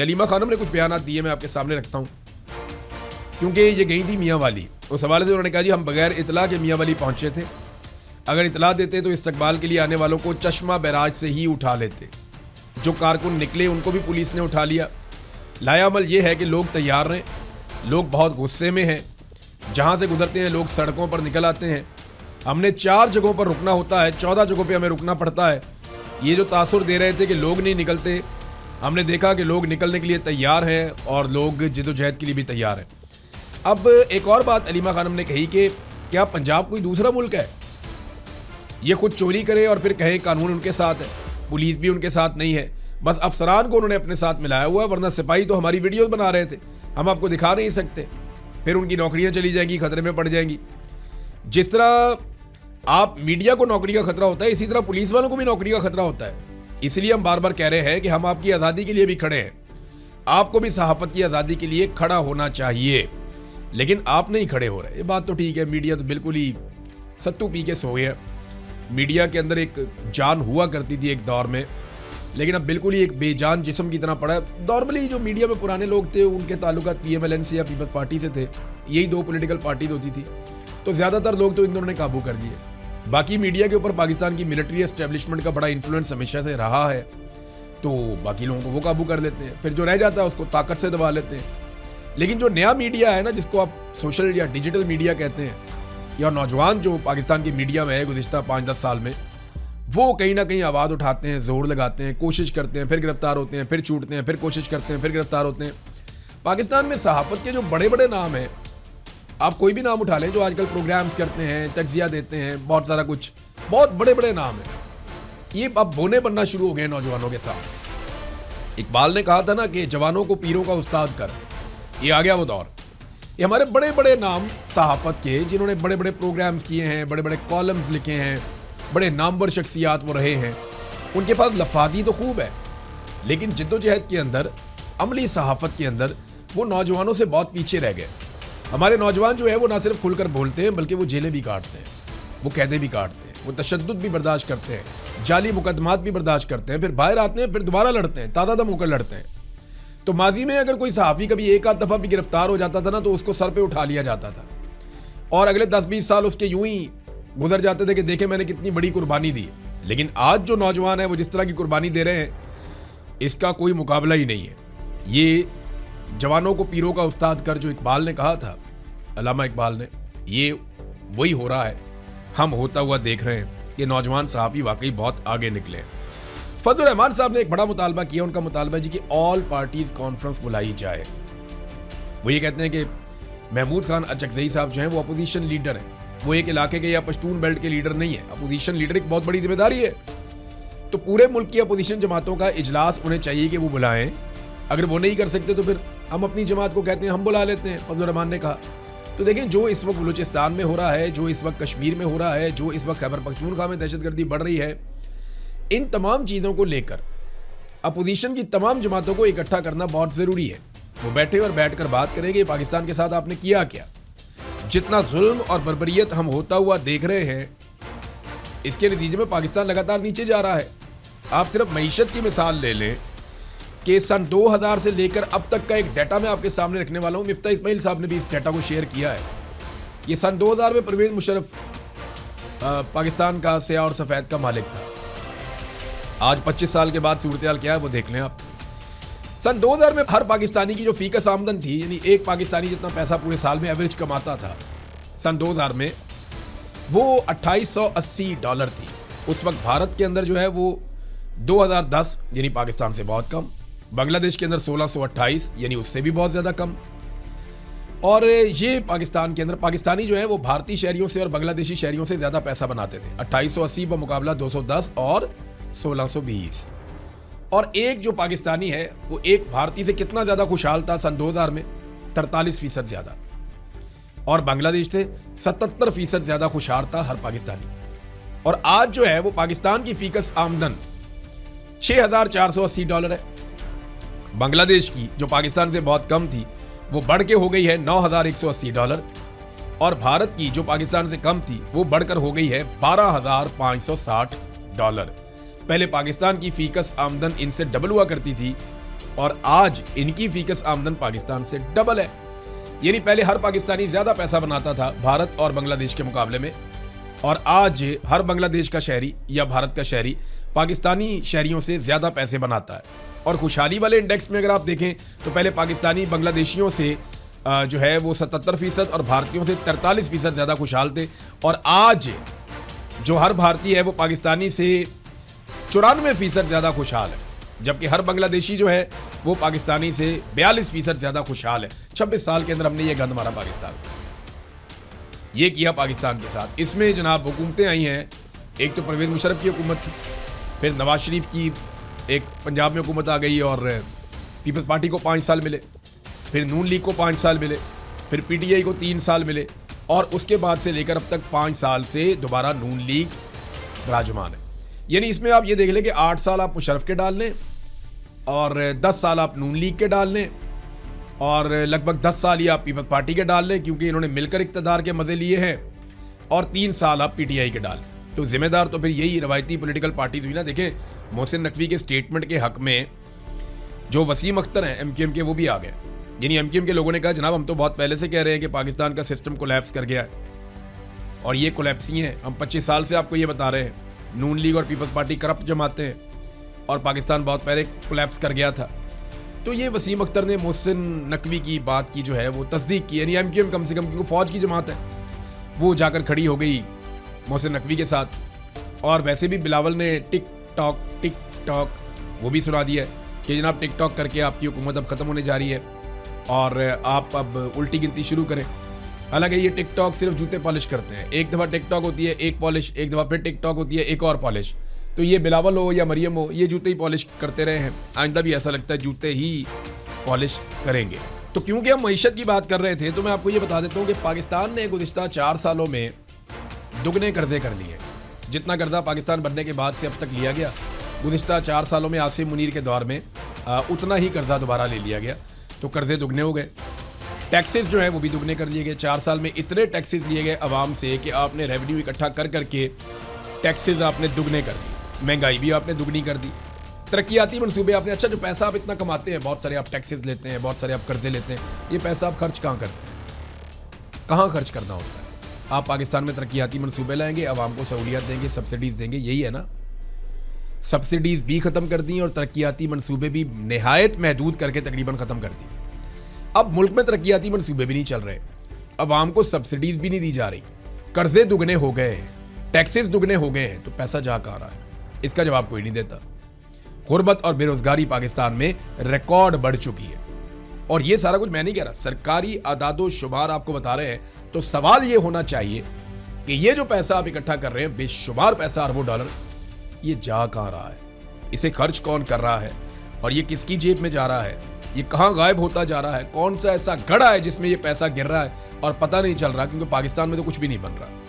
अलीमा खानम ने कुछ बयान दिए, मैं आपके सामने रखता हूँ, क्योंकि ये गई थी मियाँ वाली। उस हवाले से उन्होंने कहा जी हम बगैर इतला के मियाँ वाली पहुँचे थे, अगर इतला देते तो इस्तकबाल के लिए आने वालों को चश्मा बैराज से ही उठा लेते। जो कारकुन निकले उनको भी पुलिस ने उठा लिया। लायामल ये है कि लोग तैयार रहें, लोग बहुत गुस्से में हैं, जहाँ से गुजरते हैं लोग सड़कों पर निकल आते हैं। हमने 4 जगहों पर रुकना होता है, 14 जगहों पे हमें रुकना पड़ता है। ये जो तासुर दे रहे थे कि लोग नहीं निकलते, हमने देखा कि लोग निकलने के लिए तैयार हैं और लोग जिद्दोजहद के लिए भी तैयार हैं। अब एक और बात अलीमा खानम ने कही कि क्या पंजाब कोई दूसरा मुल्क है? ये खुद चोरी करे और फिर कहे कानून उनके साथ है, पुलिस भी उनके साथ नहीं है, बस अफसरान को उन्होंने अपने साथ मिलाया हुआ है। वरना सिपाही तो हमारी वीडियोस बना रहे थे, हम आपको दिखा नहीं सकते, फिर उनकी नौकरियां चली जाएंगी, खतरे में पड़ जाएंगी। जिस तरह आप मीडिया को नौकरी का खतरा होता है, इसी तरह पुलिस वालों को भी नौकरी का खतरा होता है। इसलिए हम बार बार कह रहे हैं कि हम आपकी आज़ादी के लिए भी खड़े हैं, आपको भी सहाफ़त की आज़ादी के लिए खड़ा होना चाहिए, लेकिन आप नहीं खड़े हो रहे। ये बात तो ठीक है, मीडिया तो बिल्कुल ही सत्तू पी के सो गया। मीडिया के अंदर एक जान हुआ करती थी एक दौर में, लेकिन अब बिल्कुल ही एक बेजान जिस्म की तरह पड़ा है। नॉर्मली जो मीडिया में पुराने लोग थे उनके ताल्लुकात PMLN से या पीपल्स पार्टी से थे, यही 2 पॉलिटिकल पार्टीज होती थी, तो ज़्यादातर लोग तो इन दोनों ने काबू कर दिए। बाकी मीडिया के ऊपर पाकिस्तान की मिलिट्री एस्टेब्लिशमेंट का बड़ा इन्फ्लुएंस हमेशा से रहा है, तो बाकी लोगों को वो काबू कर लेते हैं, फिर जो रह जाता है उसको ताकत से दबा लेते हैं। लेकिन जो नया मीडिया है ना, जिसको आप सोशल या डिजिटल मीडिया कहते हैं, या नौजवान जो पाकिस्तान की मीडिया में है गुज़िश्ता 5-10 साल में, वो कहीं ना कहीं आवाज़ उठाते हैं, जोर लगाते हैं, कोशिश करते हैं, फिर गिरफ्तार होते हैं, फिर छूटते हैं, फिर कोशिश करते हैं, फिर गिरफ्तार होते हैं। पाकिस्तान में सहाफ़त के जो बड़े बड़े नाम हैं, आप कोई भी नाम उठा लें, जो आजकल प्रोग्राम्स करते हैं, तज्जिया देते हैं, बहुत सारा कुछ, बहुत बड़े बड़े नाम हैं, ये अब बोने बनना शुरू हो गए नौजवानों के साथ। इकबाल ने कहा था ना कि जवानों को पीरों का उस्ताद कर, ये आ गया वो दौर। ये हमारे बड़े बड़े नाम सहाफ़त के, जिन्होंने बड़े बड़े प्रोग्राम्स किए हैं, बड़े बड़े कॉलम्स लिखे हैं, बड़े नामवर शख्सियात वो रहे हैं, उनके पास लफाजी तो खूब है, लेकिन जिद्दोजहद के अंदर, अमली सहाफ़त के अंदर वो नौजवानों से बहुत पीछे रह गए। हमारे नौजवान जो है वो ना सिर्फ खुलकर बोलते हैं, बल्कि वो जेलें भी काटते हैं, वो कैदें भी काटते हैं, वो तशद्दुद भी बर्दाश्त करते हैं, जाली मुकदमात भी बर्दाश्त करते हैं, फिर बाहर आते हैं, फिर दोबारा लड़ते हैं, ताज़ा दम होकर लड़ते हैं। तो माजी में अगर कोई सहाफ़ी कभी 1-8 दफ़ा भी गिरफ्तार हो जाता था ना, तो उसको सर पे उठा लिया जाता था और अगले 10-20 साल उसके यूं ही गुजर जाते थे कि देखें मैंने कितनी बड़ी कुर्बानी दी। लेकिन आज जो नौजवान है वो जिस तरह की कुर्बानी दे रहे हैं, इसका कोई मुकाबला ही नहीं है। ये जवानों को पीरों का उस्ताद कर, जो इकबाल ने कहा था, अल्लामा इकबाल ने, ये वही हो रहा है। हम होता हुआ देख रहे हैं कि नौजवान सहाफ़ी वाकई बहुत आगे निकले हैं। फजल रहमान साहब ने एक बड़ा मुतालबा किया, उनका मुतालबा जी कि ऑल पार्टीज कॉन्फ्रेंस बुलाई जाए। वो ये कहते हैं कि महमूद खान अचकज़ई साहब जो हैं वो अपोजिशन लीडर हैं, वो एक इलाके के या पश्तून बेल्ट के लीडर नहीं है। अपोजिशन लीडर एक बहुत बड़ी जिम्मेदारी है, तो पूरे मुल्क की अपोजिशन जमातों का इजलास उन्हें चाहिए कि वो बुलाएं। अगर वो नहीं कर सकते तो फिर हम अपनी जमात को कहते हैं हम बुला लेते हैं, फजल रहमान ने कहा। तो देखें, जो इस वक्त बलूचिस्तान में हो रहा है, जो इस वक्त कश्मीर में हो रहा है, जो इस वक्त खैबर पख्तूनख्वा में दहशतगर्दी बढ़ रही है, इन तमाम चीज़ों को लेकर अपोजिशन की तमाम जमातों को इकट्ठा करना बहुत ज़रूरी है। वो बैठे और बैठकर बात करेंगे पाकिस्तान के साथ आपने किया क्या। जितना जुल्म और बर्बरियत हम होता हुआ देख रहे हैं, इसके नतीजे में पाकिस्तान लगातार नीचे जा रहा है। आप सिर्फ मईशत की मिसाल ले लें कि सन 2000 से लेकर अब तक का एक डाटा मैं आपके सामने रखने वाला हूँ। मिफ्ता इस्माइल साहब ने भी इस डाटा को शेयर किया है। ये सन 2000 में परवेज़ मुशर्रफ पाकिस्तान का स्याह और सफ़ेद का मालिक था। आज 25 साल के बाद सूरत हाल क्या है वो देख लें आप। सन 2000 में हर पाकिस्तानी की जो फीकस आमदन थी, यानी एक पाकिस्तानी जितना पैसा पूरे साल में एवरेज कमाता था, सन 2000 में वो $2880 थी। उस वक्त भारत के अंदर जो है वो 2010 यानी पाकिस्तान से बहुत कम, बांग्लादेश के अंदर 1628 यानी उससे भी बहुत ज़्यादा कम, और ये पाकिस्तान के अंदर पाकिस्तानी जो है वो भारतीय शहरियों से और बांग्लादेशी शहरियों से ज़्यादा पैसा बनाते थे। 2880 का मुकाबला 210 और 1620। और एक जो पाकिस्तानी है वो एक भारतीय से कितना ज़्यादा खुशहाल था सन 2000 में? 43% ज़्यादा। और बांग्लादेश से 77% ज़्यादा खुशहाल था हर पाकिस्तानी। और आज जो है वो पाकिस्तान की फीकस आमदन $6480 है। बांग्लादेश की जो पाकिस्तान से बहुत कम थी वो बढ़ के हो गई है $9180, और भारत की जो पाकिस्तान से कम थी वो बढ़कर हो गई है $12560। पहले पाकिस्तान की फीकस आमदन इनसे डबल हुआ करती थी, और आज इनकी फीकस आमदन पाकिस्तान से डबल है। यानी पहले हर पाकिस्तानी ज्यादा पैसा बनाता था भारत और बांग्लादेश के मुकाबले में, और आज हर बांग्लादेश का शहरी या भारत का शहरी पाकिस्तानी शहरियों से ज्यादा पैसे बनाता है। और खुशहाली वाले इंडेक्स में अगर आप देखें तो पहले पाकिस्तानी बांग्लादेशियों से जो है वो 77% और भारतीयों से 43% ज्यादा खुशहाल थे, और आज जो हर भारतीय है वो पाकिस्तानी से 94% ज्यादा खुशहाल है, जबकि हर बांग्लादेशी जो है वो पाकिस्तानी से 42% ज्यादा खुशहाल है। 26 साल के अंदर हमने ये गंद मारा पाकिस्तान, ये किया पाकिस्तान के साथ। इसमें जनाब हुकूमतें आई हैं, एक तो परवेज मुशर्रफ की हुकूमत थी, फिर नवाज शरीफ की एक पंजाब में हुकूमत आ गई और पीपल्स पार्टी को 5 साल मिले, फिर नून लीग को 5 साल मिले, फिर पीटीआई को 3 साल मिले, और उसके बाद से लेकर अब तक 5 साल से दोबारा नून लीग विराजमान है। यानी इसमें आप ये देख लें कि 8 साल आप मुशर्रफ के डाल लें और 10 साल आप नून लीग के डाल लें, और लगभग 10 साल ही आप पीपल्स पार्टी के डाल लें क्योंकि इन्होंने मिलकर इक़्तिदार के मजे लिए हैं, और 3 साल आप पीटीआई के डाल। तो जिम्मेदार तो फिर यही रवायती पॉलिटिकल पार्टीज हुई ना। देखें मोहसिन नकवी के स्टेटमेंट के हक में जो वसीम अख्तर हैं एमक्यूएम के, वो भी आ गए। यानी एमक्यूएम के लोगों ने कहा जनाब हम तो बहुत पहले से कह रहे हैं कि पाकिस्तान का सिस्टम कोलैप्स कर गया है, और ये कोलैप्स ही है। हम 25 साल से आपको ये बता रहे हैं नून लीग और पीपल्स पार्टी करप्ट जमाते हैं और पाकिस्तान बहुत पहले कोलैप्स कर गया था। तो ये वसीम अख्तर ने मोहसिन नकवी की बात की जो है वो तस्दीक की। यानी एमक्यूएम कम से कम, क्योंकि फौज की जमात है, वो जाकर खड़ी हो गई मोहसिन नकवी के साथ। और वैसे भी बिलावल ने टिक टॉक वो भी सुना दिया है कि जनाब टिक टॉक करके आपकी हुकूमत अब ख़त्म होने जा रही है और आप अब उल्टी गिनती शुरू करें। हालांकि ये टिक टॉक सिर्फ जूते पॉलिश करते हैं। एक दफ़ा टिक टॉक होती है एक पॉलिश, एक दफ़ा फिर टिक टॉक होती है एक और पॉलिश। तो ये बिलावल हो या मरियम हो, ये जूते ही पॉलिश करते रहे हैं, आइंदा भी ऐसा लगता है जूते ही पॉलिश करेंगे। तो क्योंकि हम मईशत की बात कर रहे थे तो मैं आपको ये बता देता हूँ कि पाकिस्तान ने गुज़िश्ता 4 सालों में दुगने कर्जे कर लिए। जितना कर्जा पाकिस्तान बनने के बाद से अब तक लिया गया, गुज़िश्ता 4 सालों में आसिम मुनीर के दौर में उतना ही कर्जा दोबारा ले लिया गया। तो कर्जे दुगने हो गए। टैक्सेस जो है वो भी दुगने कर लिए गए। 4 साल में इतने टैक्सेस लिए गए आवाम से कि आपने रेवेन्यू इकट्ठा कर करके टैक्सेस आपने दुगने कर दिए, महंगाई भी आपने दुगनी कर दी। तरक्याती मनसूबे आपने, अच्छा जो पैसा आप इतना कमाते हैं, बहुत सारे आप टैक्सेस लेते हैं, बहुत सारे आप कर्जे लेते हैं, ये पैसा आप खर्च कहाँ करते हैं, कहाँ खर्च करना होता है? आप पाकिस्तान में तरक्याती मनसूबे लाएंगे, आवाम को सहूलियत देंगे, सब्सिडीज देंगे, यही है ना। सब्सिडीज भी ख़त्म कर दी और तरक्याती मनसूबे भी नहायत महदूद करके तकरीबन ख़त्म कर दी। अब मुल्क में तरक्याती मनसूबे भी नहीं चल रहे, आवाम को सब्सिडीज भी नहीं दी जा रही, कर्जे दुगने हो गए हैं, टैक्सेस दुगने हो गए हैं, तो पैसा जा कहाँ रहा है? इसका जवाब कोई नहीं देता। गुर्बत और बेरोजगारी पाकिस्तान में रिकॉर्ड बढ़ चुकी है, और ये सारा कुछ मैं नहीं कह रहा, सरकारी आदादो शुमार आपको बता रहे हैं। तो सवाल ये होना चाहिए कि ये जो पैसा आप इकट्ठा कर रहे हैं, बेशुमार पैसा, अरबों डॉलर, ये जा कहाँ रहा है? इसे खर्च कौन कर रहा है और ये किसकी जेब में जा रहा है? ये कहाँ गायब होता जा रहा है? कौन सा ऐसा गड़ा है जिसमें ये पैसा गिर रहा है और पता नहीं चल रहा? क्योंकि पाकिस्तान में तो कुछ भी नहीं बन रहा।